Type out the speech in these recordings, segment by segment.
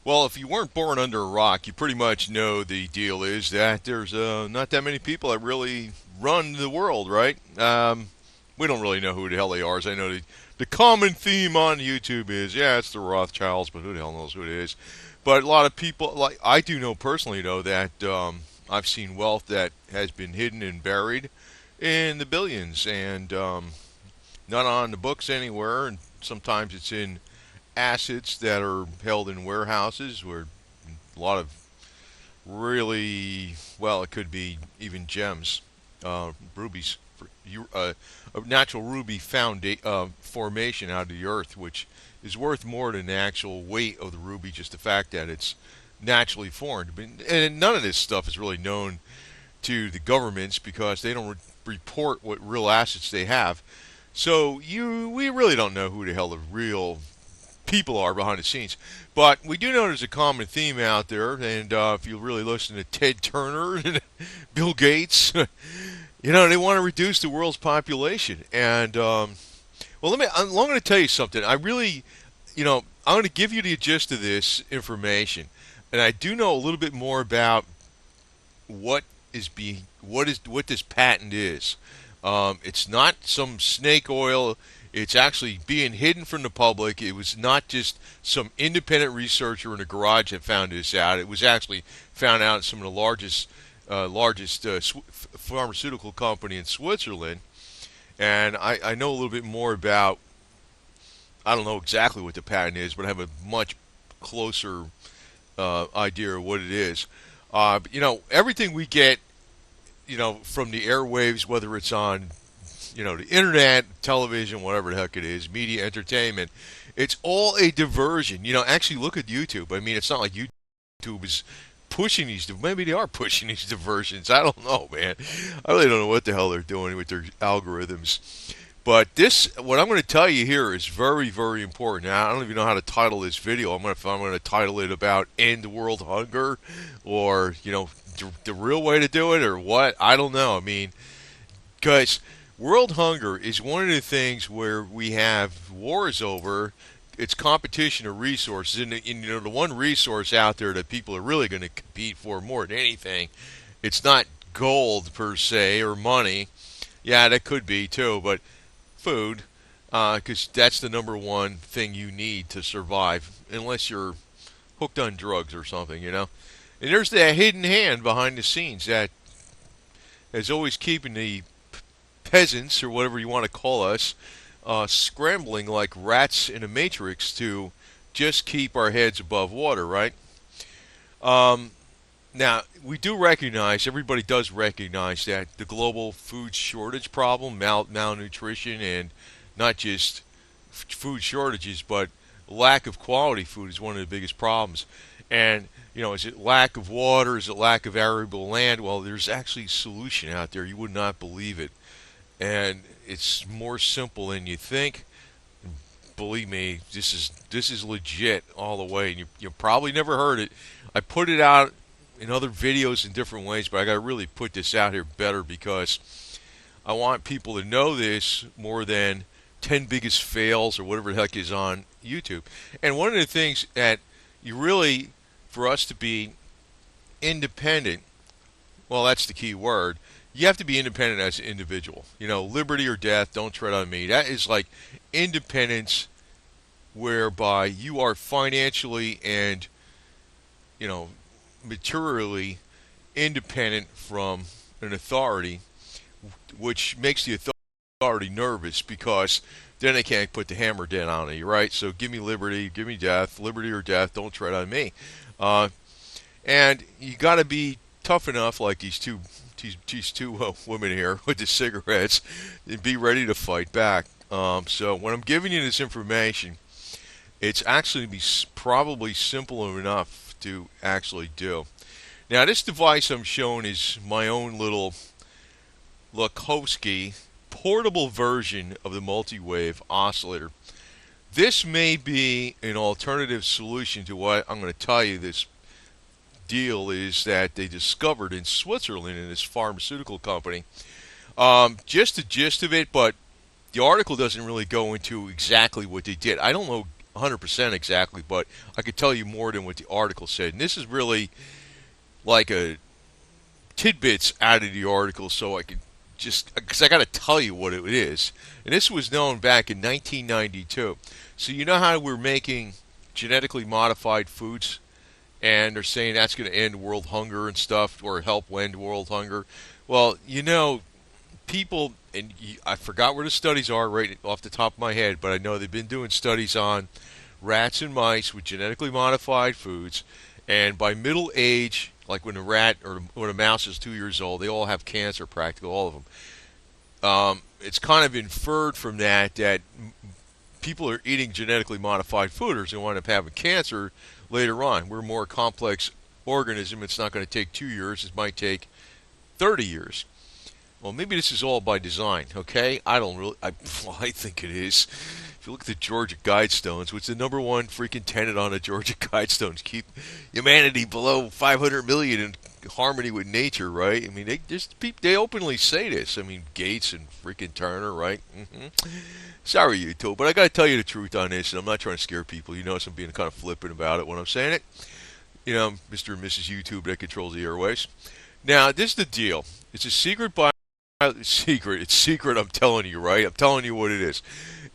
Well, if you weren't born under a rock, you pretty much know the deal is that there's not that many people that really run the world, right? We don't really know who the hell they are. As I know, the common theme on YouTube is, yeah, it's the Rothschilds, but who the hell knows who it is? But a lot of people, like I do know personally, though, that I've seen wealth that has been hidden and buried in the billions, and not on the books anywhere. And sometimes it's in assets that are held in warehouses where a lot of really, well, it could be even gems, rubies, a natural ruby formation out of the earth, which is worth more than the actual weight of the ruby, just the fact that it's naturally formed. And none of this stuff is really known to the governments because they don't report what real assets they have. So we really don't know who the hell the real people are behind the scenes. But we do know there's a common theme out there, and if you really listen to Ted Turner and Bill Gates, they want to reduce the world's population. And well, I'm going to tell you something. I really, I'm going to give you the gist of this information, and I do know a little bit more about what what this patent is. It's not some snake oil. It's actually being hidden from the public. It was not just some independent researcher in a garage that found this out. It was actually found out in some of the largest pharmaceutical company in Switzerland. And I know a little bit more about. I don't know exactly what the patent is, but I have a much closer idea of what it is. Everything we get, from the airwaves, whether it's on the internet, television, whatever the heck it is, media, entertainment. It's all a diversion. Actually look at YouTube. I mean, it's not like YouTube is pushing these. Maybe they are pushing these diversions. I don't know, man. I really don't know what the hell they're doing with their algorithms. But what I'm going to tell you here is very, very important. Now, I don't even know how to title this video. I'm going to title it about end world hunger, or the real way to do it, or what. I don't know. I mean, because world hunger is one of the things where we have wars over. It's competition of resources, and the one resource out there that people are really going to compete for more than anything, it's not gold per se or money. Yeah, that could be too, but food, because that's the number one thing you need to survive, unless you're hooked on drugs or something. And there's that hidden hand behind the scenes that is always keeping the peasants, or whatever you want to call us, scrambling like rats in a matrix to just keep our heads above water, right? Um, Now, we do recognize, everybody does recognize that the global food shortage problem, malnutrition, and not just food shortages, but lack of quality food is one of the biggest problems. And, is it lack of water? Is it lack of arable land? Well, there's actually a solution out there. You would not believe it. And it's more simple than you think. Believe me, this is legit all the way. And you probably never heard it. I put it out in other videos in different ways, but I got to really put this out here better because I want people to know this more than 10 biggest fails or whatever the heck is on YouTube. And one of the things that you really, for us to be independent, well, that's the key word. You have to be independent as an individual. Liberty or death, don't tread on me. That is like independence whereby you are financially and, you know, materially independent from an authority, which makes the authority nervous because then they can't put the hammer down on you, right? So give me liberty, give me death, liberty or death, don't tread on me. Uh, and you got to be tough enough, like these two women here with the cigarettes, and be ready to fight back. So when I'm giving you this information, it's actually probably simple enough to actually do. Now, this device I'm showing is my own little Lakowski portable version of the multi-wave oscillator. This may be an alternative solution to what I'm going to tell you. This deal is that they discovered in Switzerland in this pharmaceutical company. Just the gist of it, but the article doesn't really go into exactly what they did. I don't know 100% exactly, but I could tell you more than what the article said. And this is really like a tidbits out of the article, so I could just because I got to tell you what it is. And this was known back in 1992. So you know how we're making genetically modified foods, and they're saying that's going to end world hunger and stuff, or help end world hunger. Well, people, and I forgot where the studies are right off the top of my head, but I know they've been doing studies on rats and mice with genetically modified foods, and by middle age, like when a rat or when a mouse is 2 years old, they all have cancer, practically all of them. It's kind of inferred from that people are eating genetically modified food or they wind up having cancer later on. We're a more complex organism. It's not going to take 2 years. It might take 30 years. Well, maybe this is all by design, okay? I don't really, well, I think it is. If you look at the Georgia Guidestones, what's the number one freaking tenet on the Georgia Guidestones? Keep humanity below 500 million in harmony with nature, right? I mean, they openly say this. I mean, Gates and freaking Turner, right? Sorry, YouTube, but I got to tell you the truth on this, and I'm not trying to scare people. You notice I'm being kind of flippant about it when I'm saying it. Mr. and Mrs. YouTube that controls the airways. Now, this is the deal. It's a secret by secret. It's secret, I'm telling you, right? I'm telling you what it is.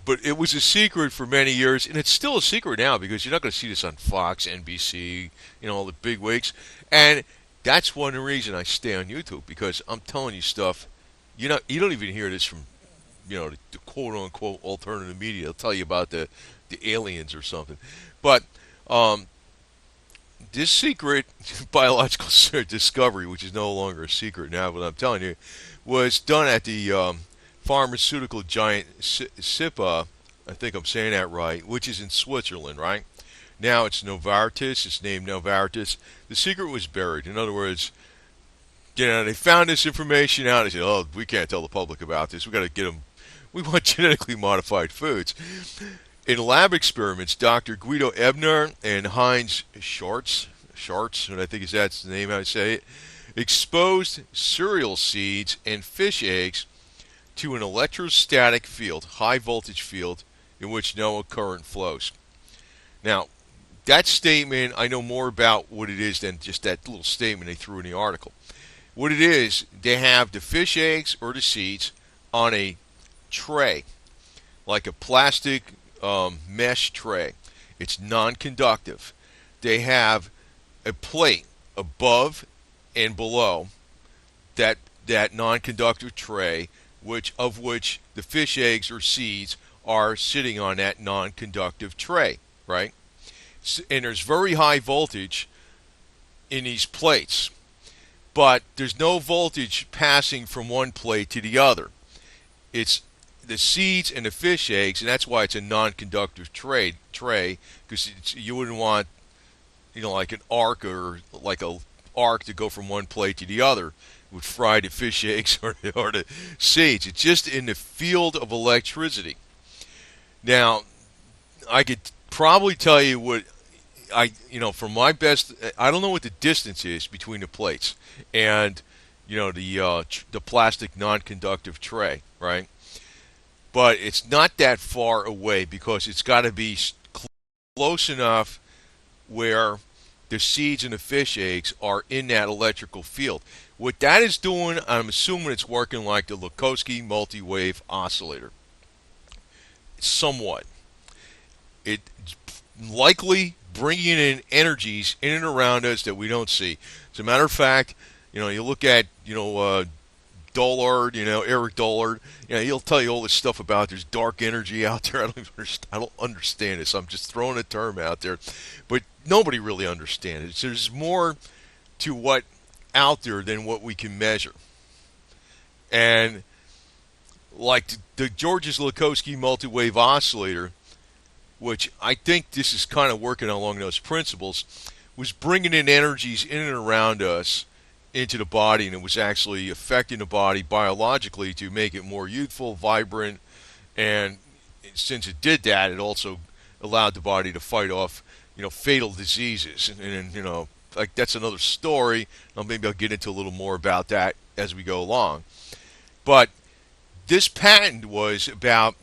But it was a secret for many years, and it's still a secret now because you're not going to see this on Fox, NBC, all the big wigs. And that's one reason I stay on YouTube, because I'm telling you stuff. You don't even hear this from, the quote-unquote alternative media. They'll tell you about the aliens or something. But this secret biological discovery, which is no longer a secret now, but I'm telling you, was done at the pharmaceutical giant SIPA, I think I'm saying that right, which is in Switzerland, right? Now it's Novartis. It's named Novartis. The secret was buried. In other words, they found this information out. They said, "Oh, we can't tell the public about this. We got to get them. We want genetically modified foods." In lab experiments, Dr. Guido Ebner and Heinz Schartz, and I think that's the name how I say it, exposed cereal seeds and fish eggs to an electrostatic field, high voltage field, in which no current flows. Now, that statement, I know more about what it is than just that little statement they threw in the article. What it is, they have the fish eggs or the seeds on a tray, like a plastic mesh tray. It's non-conductive. They have a plate above and below that non-conductive tray, which the fish eggs or seeds are sitting on that non-conductive tray, right? And there's very high voltage in these plates, but there's no voltage passing from one plate to the other. It's the seeds and the fish eggs, and that's why it's a non-conductive tray, because you wouldn't want, like an arc or like a arc to go from one plate to the other. It would fry the fish eggs or the seeds. It's just in the field of electricity. Now, I could probably tell you what from my best, I don't know what the distance is between the plates and, the plastic non-conductive tray, right? But it's not that far away because it's got to be close enough where the seeds and the fish eggs are in that electrical field. What that is doing, I'm assuming it's working like the Lakowski multi-wave oscillator. Somewhat. It likely bringing in energies in and around us that we don't see. As a matter of fact, you look at, Dollard, Eric Dollard, he'll tell you all this stuff about there's dark energy out there. I don't understand this. I'm just throwing a term out there. But nobody really understands it. There's more to what out there than what we can measure. And like the George's Lakowski multi-wave oscillator, which I think this is kind of working along those principles, was bringing in energies in and around us into the body, and it was actually affecting the body biologically to make it more youthful, vibrant, and since it did that, it also allowed the body to fight off, fatal diseases. And like that's another story. Maybe I'll get into a little more about that as we go along. But this patent was about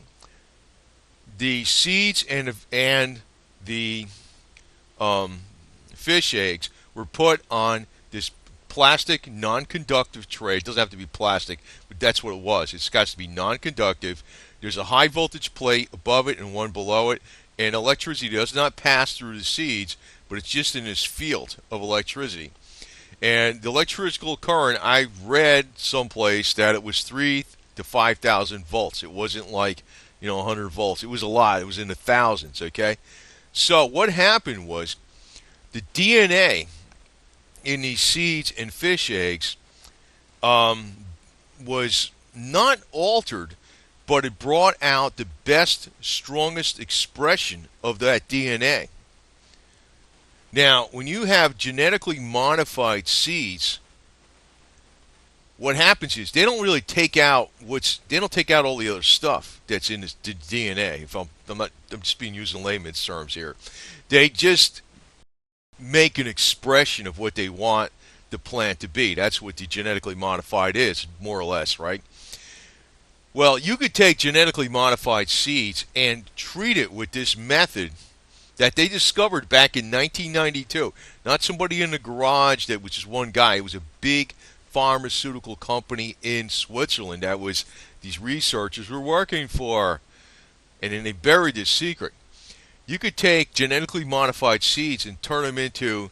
the seeds and the um, fish eggs were put on this plastic non-conductive tray. It doesn't have to be plastic, but that's what it was. It's got to be non-conductive. There's a high voltage plate above it and one below it, and electricity does not pass through the seeds, but it's just in this field of electricity. And the electrical current, I read someplace that it was 3 to 5,000 volts. It wasn't like 100 volts. It was a lot. It was in the thousands. Okay, so what happened was the DNA in these seeds and fish eggs was not altered, but it brought out the best, strongest expression of that DNA. Now, when you have genetically modified seeds, what happens is they don't really take out all the other stuff that's in the DNA. If I'm just being used in layman's terms here. They just make an expression of what they want the plant to be. That's what the genetically modified is, more or less, right? Well, you could take genetically modified seeds and treat it with this method that they discovered back in 1992. Not somebody in the garage that was just one guy. It was a big pharmaceutical company in Switzerland that was these researchers were working for. And then they buried this secret. You could take genetically modified seeds and turn them into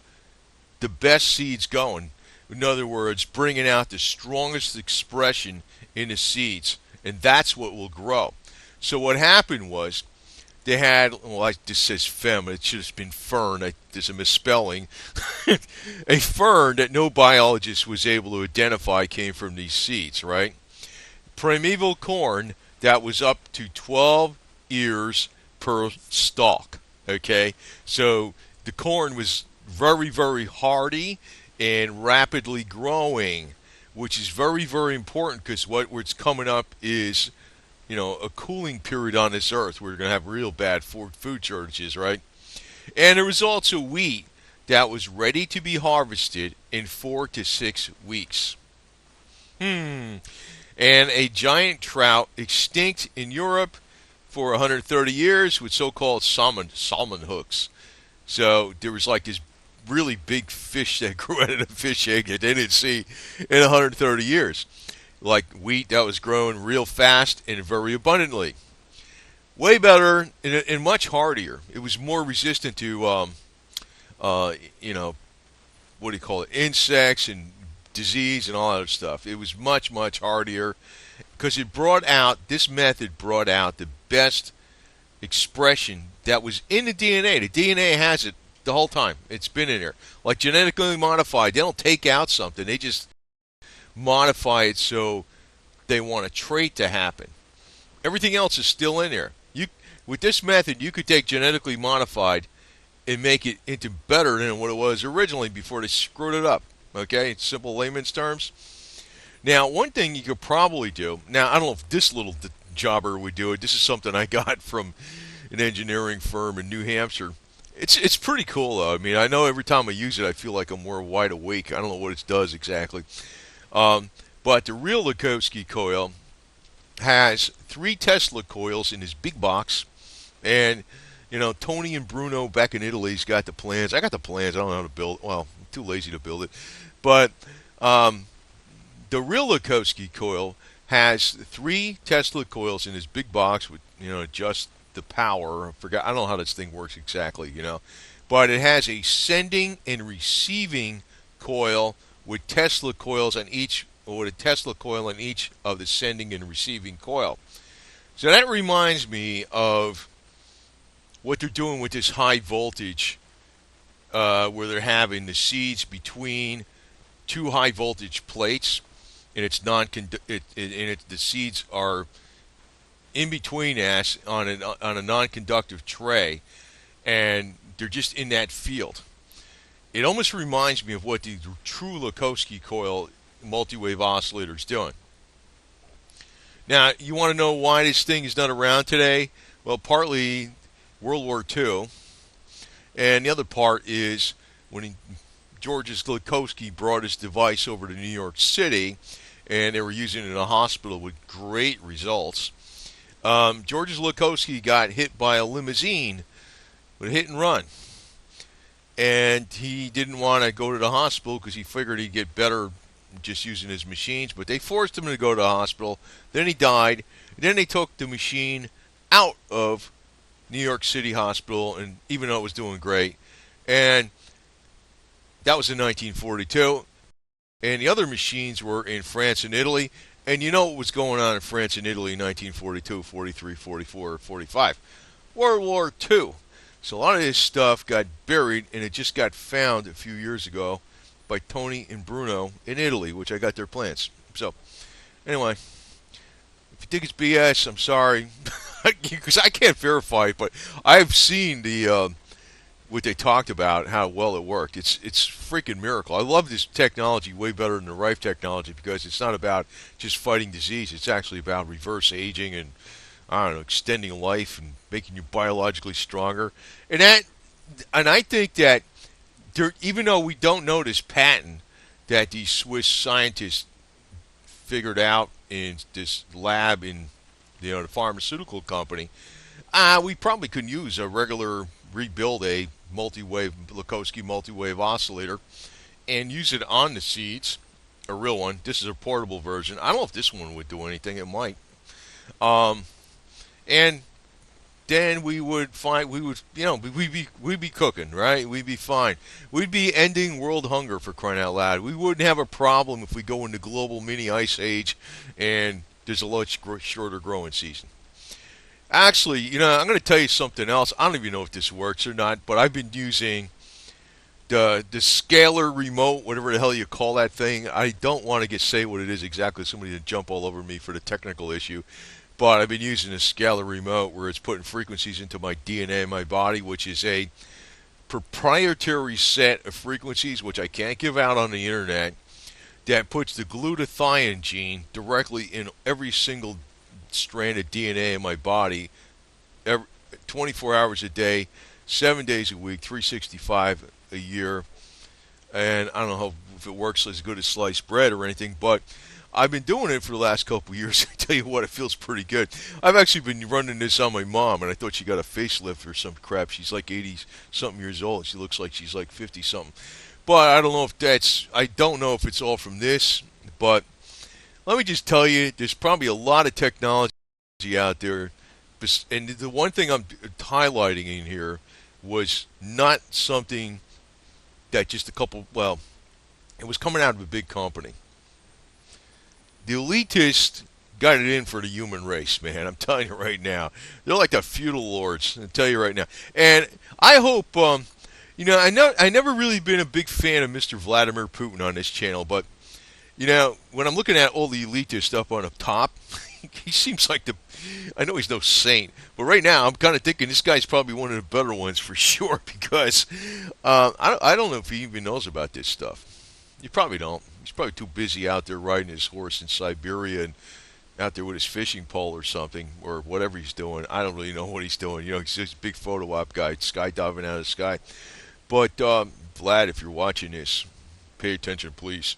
the best seeds going. In other words, bringing out the strongest expression in the seeds. And that's what will grow. So what happened was they had, this says fem, it should have been fern. There's a misspelling. A fern that no biologist was able to identify came from these seeds, right? Primeval corn that was up to 12 ears per stalk, okay? So the corn was very, very hardy and rapidly growing, which is very, very important because what's coming up is, a cooling period on this earth. We're going to have real bad food shortages, right? And there was also wheat that was ready to be harvested in 4 to 6 weeks. And a giant trout extinct in Europe for 130 years with so-called salmon hooks. So there was like this really big fish that grew out of the fish egg that they didn't see in 130 years. Like wheat that was grown real fast and very abundantly. Way better and much hardier. It was more resistant to, what do you call it, insects and disease and all that other stuff. It was much, much hardier because this method brought out the best expression that was in the DNA. The DNA has it the whole time. It's been in there. Like genetically modified, they don't take out something. They just modify it so they want a trait to happen. Everything else is still in there. With this method, you could take genetically modified and make it into better than what it was originally before they screwed it up. Okay, in simple layman's terms. Now, one thing you could probably do. Now, I don't know if this little jobber would do it. This is something I got from an engineering firm in New Hampshire. It's pretty cool though. I mean, I know every time I use it, I feel like I'm more wide awake. I don't know what it does exactly. But the real Lakowski coil has 3 Tesla coils in his big box. And, Tony and Bruno back in Italy's got the plans. I got the plans. I don't know how to build it. Well, I'm too lazy to build it. But the real Lakowski coil has 3 Tesla coils in his big box with, just the power. I don't know how this thing works exactly, But it has a sending and receiving coil with Tesla coils on each, or with a Tesla coil on each of the sending and receiving coil. So that reminds me of what they're doing with this high voltage, where they're having the seeds between 2 high voltage plates, and the seeds are in between us on a non-conductive tray, and they're just in that field. It almost reminds me of what the true Lakowski coil multi-wave oscillator is doing. Now, you want to know why this thing is not around today? Well, partly World War II, and the other part is when Georges Lakowski brought his device over to New York City, and they were using it in a hospital with great results. Georges Lakowski got hit by a limousine with a hit and run. And he didn't want to go to the hospital because he figured he'd get better just using his machines. But they forced him to go to the hospital. Then he died. Then they took the machine out of New York City Hospital, and even though it was doing great, and that was in 1942. And the other machines were in France and Italy. And you know what was going on in France and Italy in 1942, 43, 44, 45? World War II. So a lot of this stuff got buried, and it just got found a few years ago by Tony and Bruno in Italy, which I got their plans. So anyway, if you think it's BS, I'm sorry, because I can't verify it, but I've seen the what they talked about, how well it worked. It's freaking miracle. I love this technology way better than the Rife technology because it's not about just fighting disease. It's actually about reverse aging and I don't know, extending life and making you biologically stronger. And I think that there, even though we don't know this patent that these Swiss scientists figured out in this lab in the pharmaceutical company, we probably could use a regular rebuild a multi-wave Lakowski multi-wave oscillator and use it on the seeds, a real one. This is a portable version. I don't know if this one would do anything. It might. Um, and then we'd be cooking, right? We'd be fine. We'd be ending world hunger, for crying out loud. We wouldn't have a problem if we go into global mini ice age and there's a much shorter growing season. Actually, I'm going to tell you something else. I don't even know if this works or not, but I've been using the scalar remote, whatever the hell you call that thing. I don't want to say what it is exactly. Somebody to jump all over me for the technical issue. But I've been using a scalar remote where it's putting frequencies into my DNA in my body, which is a proprietary set of frequencies, which I can't give out on the internet, that puts the glutathione gene directly in every single strand of DNA in my body, 24 hours a day, 7 days a week, 365 a year. And I don't know if it works as good as sliced bread or anything, but I've been doing it for the last couple of years. I tell you what, it feels pretty good. I've actually been running this on my mom, and I thought she got a facelift or some crap. She's like 80-something years old. She looks like she's like 50-something. But I don't know if it's all from this, but let me just tell you, there's probably a lot of technology out there. And the one thing I'm highlighting in here was not something that just it was coming out of a big company. The elitists got it in for the human race, man. I'm telling you right now. They're like the feudal lords, I'll tell you right now. And I hope, I never really been a big fan of Mr. Vladimir Putin on this channel, but, when I'm looking at all the elitist up on the top, he seems like I know he's no saint, but right now I'm kind of thinking this guy's probably one of the better ones for sure because I don't know if he even knows about this stuff. You probably don't. He's probably too busy out there riding his horse in Siberia and out there with his fishing pole or something, or whatever he's doing. I don't really know what he's doing. He's just a big photo op guy, skydiving out of the sky. But, Vlad, if you're watching this, pay attention, please.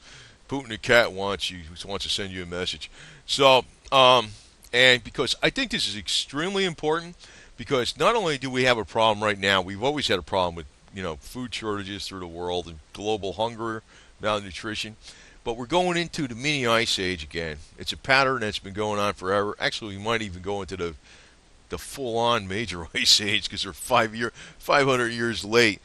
Putin the cat wants to send you a message. So, and because I think this is extremely important, because not only do we have a problem right now, we've always had a problem with, food shortages through the world and global hunger, malnutrition, but we're going into the mini ice age again. It's a pattern that's been going on forever. Actually, we might even go into the full-on major ice age because they're 500 years late,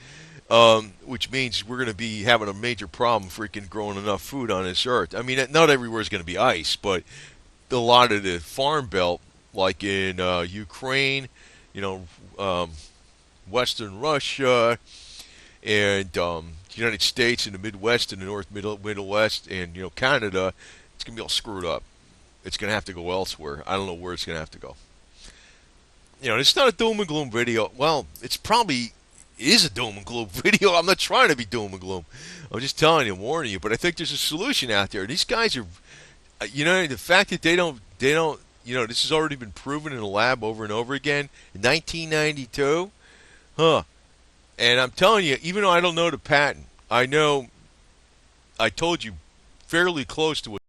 which means we're going to be having a major problem freaking growing enough food on this earth. I mean, not everywhere is going to be ice, but a lot of the farm belt, like in Ukraine, Western Russia, and the United States and the Midwest and the Middle West and Canada, it's gonna be all screwed up. It's gonna have to go elsewhere. I don't know where it's gonna have to go. It's not a doom and gloom video. Well, it is a doom and gloom video. I'm not trying to be doom and gloom. I'm just telling you, warning you. But I think there's a solution out there. These guys are, the fact that they don't, this has already been proven in a lab over and over again in 1992, huh? And I'm telling you, even though I don't know the patent, I know I told you fairly close to what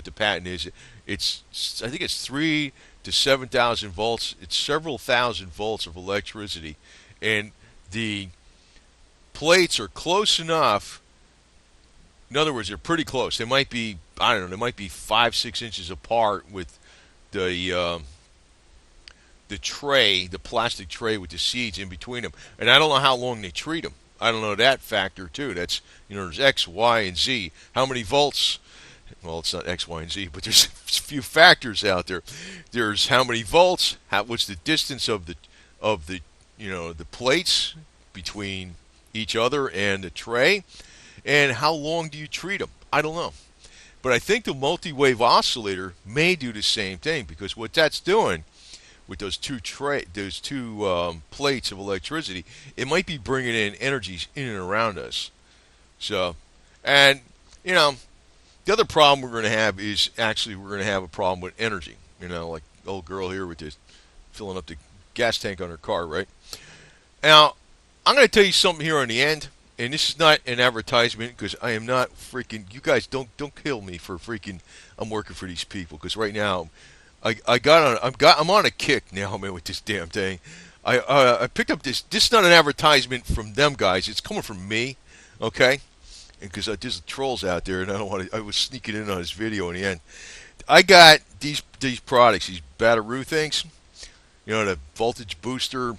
the patent is. I think it's 3 to 7,000 volts. It's several thousand volts of electricity. And the plates are close enough. In other words, they're pretty close. They might be, I don't know, they might be 5, 6 inches apart with the the tray, the plastic tray with the seeds in between them. And I don't know how long they treat them. I don't know that factor too. That's, there's X, Y, and Z. How many volts? Well, it's not X, Y, and Z, but there's a few factors out there. There's how many volts. What's the distance of the the plates between each other and the tray, and how long do you treat them? I don't know. But I think the multi-wave oscillator may do the same thing, because what that's doing with those two plates of electricity, it might be bringing in energies in and around us. So, and the other problem we're going to have is actually we're going to have a problem with energy. Like the old girl here with this filling up the gas tank on her car, right? Now, I'm going to tell you something here on the end, and this is not an advertisement, because I am not freaking. You guys don't kill me for freaking. I'm working for these people, because right now, I'm on a kick now, man, with this damn thing. I picked up this. This is not an advertisement from them guys. It's coming from me, okay? Because there's trolls out there, and I don't want to. I was sneaking in on this video in the end. I got these products, these Batteroo things. The voltage booster.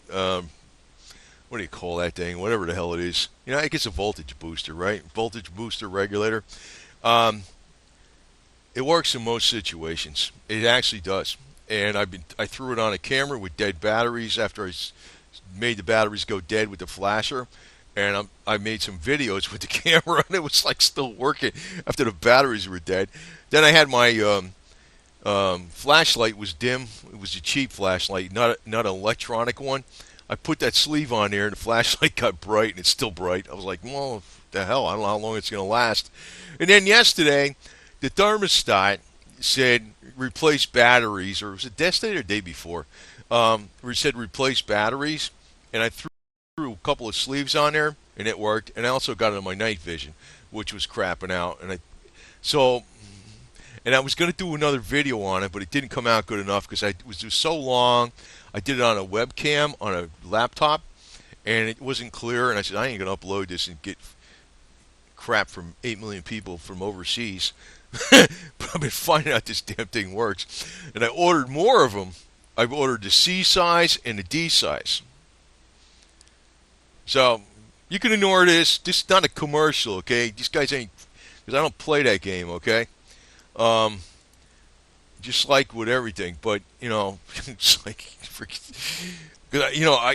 What do you call that thing? Whatever the hell it is. It gets a voltage booster, right? Voltage booster regulator. It works in most situations. It actually does. And I threw it on a camera with dead batteries after I made the batteries go dead with the flasher. And I made some videos with the camera, and it was like still working after the batteries were dead. Then I had my flashlight was dim. It was a cheap flashlight, not an electronic one. I put that sleeve on there, and the flashlight got bright, and it's still bright. I was like, well, the hell, I don't know how long it's going to last. And then yesterday, the thermostat said replace batteries, or was it yesterday or the day before? It said replace batteries, and I threw a couple of sleeves on there, and it worked. And I also got it on my night vision, which was crapping out. And I was going to do another video on it, but it didn't come out good enough because it was just so long. I did it on a webcam on a laptop, and it wasn't clear. And I said, I ain't going to upload this and get crap from 8 million people from overseas. But I've been finding out this damn thing works. And I ordered more of them. I've ordered the C size and the D size. So you can ignore this. This is not a commercial, okay? These guys ain't, because I don't play that game, okay? Just like with everything, but it's like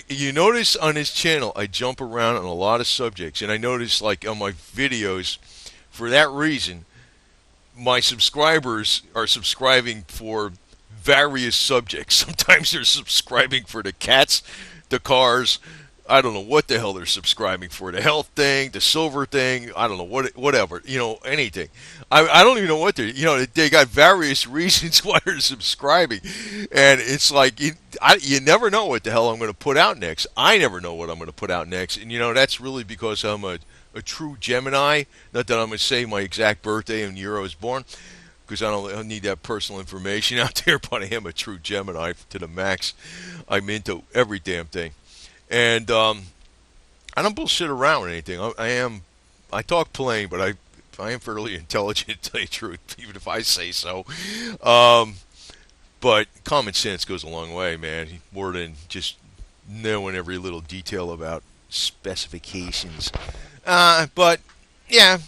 you notice on this channel I jump around on a lot of subjects, and I notice like on my videos, for that reason, my subscribers are subscribing for various subjects. Sometimes they're subscribing for the cats, the cars. I don't know what the hell they're subscribing for. The health thing, the silver thing, I don't know, whatever, anything. I don't even know what they got various reasons why they're subscribing. And it's like, you never know what the hell I'm going to put out next. I never know what I'm going to put out next. And, that's really because I'm a true Gemini. Not that I'm going to say my exact birthday and year I was born, because I don't need that personal information out there, but I am a true Gemini to the max. I'm into every damn thing. And I don't bullshit around with anything. I talk plain, but I am fairly intelligent, to tell you the truth, even if I say so. But common sense goes a long way, man. More than just knowing every little detail about specifications. But, yeah,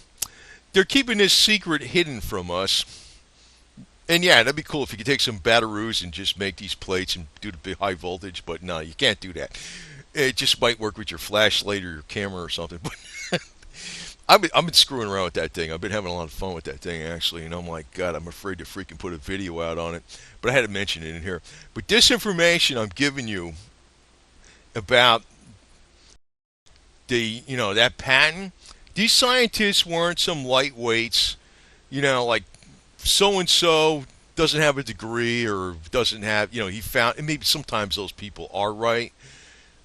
they're keeping this secret hidden from us. And yeah, that'd be cool if you could take some Batteroos and just make these plates and do the high voltage, but no, you can't do that. It just might work with your flashlight or your camera or something. But I've been screwing around with that thing. I've been having a lot of fun with that thing, actually. And I'm like, God, I'm afraid to freaking put a video out on it. But I had to mention it in here. But this information I'm giving you about that patent, these scientists weren't some lightweights, like so-and-so doesn't have a degree or doesn't have, he found, and maybe sometimes those people are right.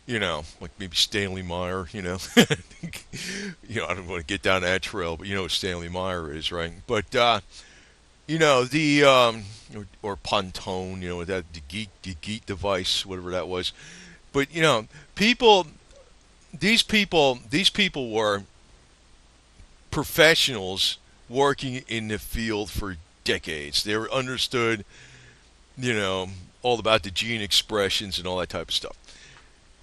Like maybe Stanley Meyer, I don't want to get down that trail, but what Stanley Meyer is, right? But, the, or Pantone, with that, the geek device, whatever that was. But, people these people were professionals working in the field for decades. They were understood, you know, all about the gene expressions and all that type of stuff.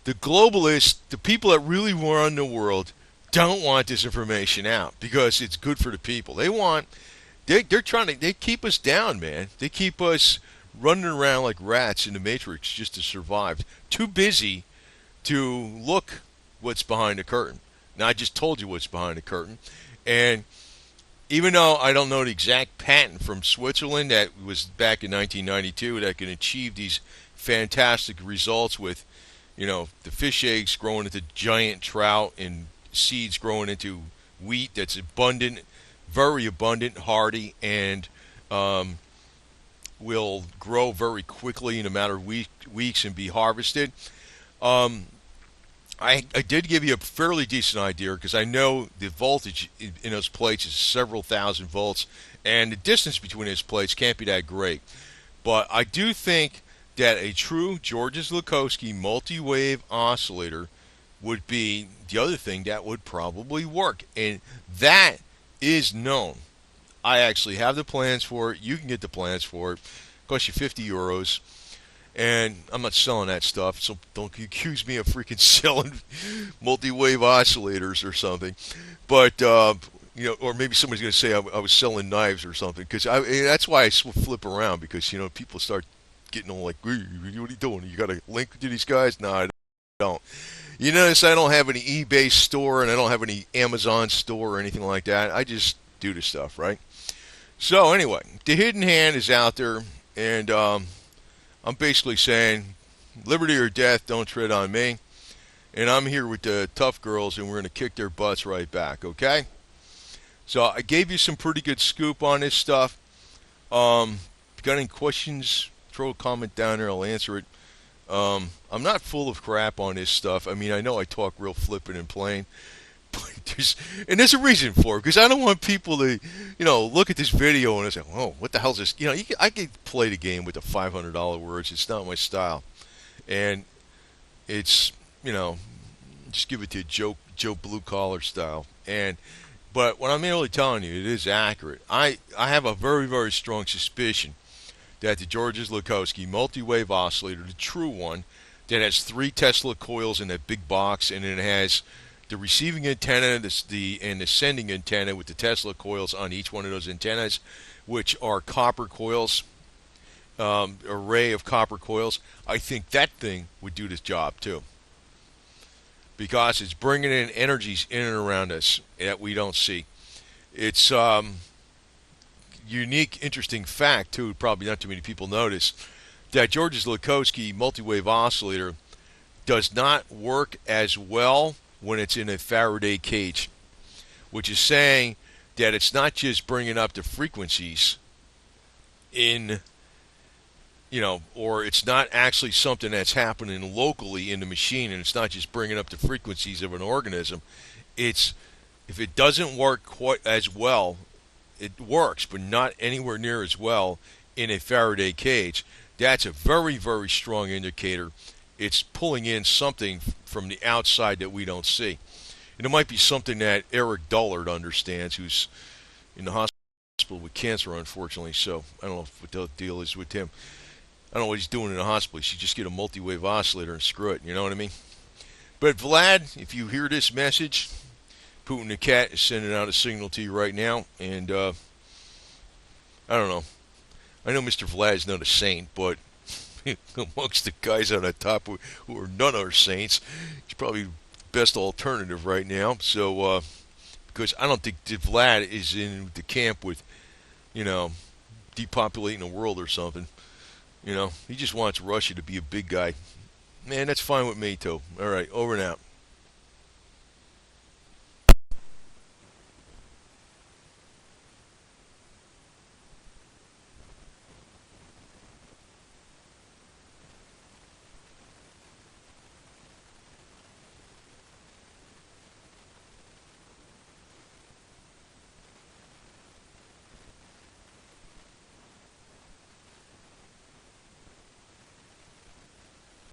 The globalists, the people that really run the world, don't want this information out because it's good for the people. They're trying to they keep us down, man. They keep us running around like rats in the matrix just to survive. Too busy to look what's behind the curtain. Now I just told you what's behind the curtain, and even though I don't know the exact patent from Switzerland that was back in 1992 that can achieve these fantastic results with, the fish eggs growing into giant trout and seeds growing into wheat that's abundant, very abundant, hardy, and will grow very quickly in a matter of weeks and be harvested. Um, I did give you a fairly decent idea because I know the voltage in those plates is several thousand volts, and the distance between those plates can't be that great. But I do think that a true Georges-Lakowski multi-wave oscillator would be the other thing that would probably work, and that is known. I actually have the plans for it. You can get the plans for it. Cost you €50. And I'm not selling that stuff, so don't accuse me of freaking selling multi-wave oscillators or something. But or maybe somebody's going to say I was selling knives or something, because that's why I flip around, because people start getting all like, "Hey, what are you doing? You got a link to these guys?" No, I don't. You notice I don't have any eBay store and I don't have any Amazon store or anything like that. I just do the stuff, right? So anyway, the hidden hand is out there, and I'm basically saying, liberty or death, don't tread on me. And I'm here with the tough girls, and we're going to kick their butts right back, okay? So I gave you some pretty good scoop on this stuff. If you got any questions, throw a comment down there. I'll answer it. I'm not full of crap on this stuff. I mean, I know I talk real flippant and plain, but there's a reason for it, because I don't want people to, look at this video and say, "Oh, what the hell's this?" I could play the game with the $500 words. It's not my style, and it's, just give it to Joe Blue Collar style. But what I'm really telling you, it is accurate. I have a very, very strong suspicion that the Georges-Lakowski multi-wave oscillator, the true one, that has 3 Tesla coils in that big box, and it has the receiving antenna and the sending antenna with the Tesla coils on each one of those antennas, which are copper coils, array of copper coils. I think that thing would do this job too, because it's bringing in energies in and around us that we don't see. It's unique, interesting fact too. Probably not too many people notice that Georges-Lakowski multi-wave oscillator does not work as well when it's in a Faraday cage, which is saying that it's not just bringing up the frequencies in, or it's not actually something that's happening locally in the machine, and it's not just bringing up the frequencies of an organism. If it doesn't work quite as well, it works, but not anywhere near as well in a Faraday cage. That's a very, very strong indicator. It's pulling in something from the outside that we don't see. And it might be something that Eric Dullard understands, who's in the hospital with cancer, unfortunately. So I don't know what the deal is with him. I don't know what he's doing in the hospital. He should just get a multi-wave oscillator and screw it. You know what I mean? But Vlad, if you hear this message, Putin the Cat is sending out a signal to you right now. And I don't know. I know Mr. Vlad is not a saint, but amongst the guys on the top who are none are saints, he's probably the best alternative right now. So, because I don't think Vlad is in the camp with, depopulating the world or something. He just wants Russia to be a big guy. Man, that's fine with me, too. All right, over and out.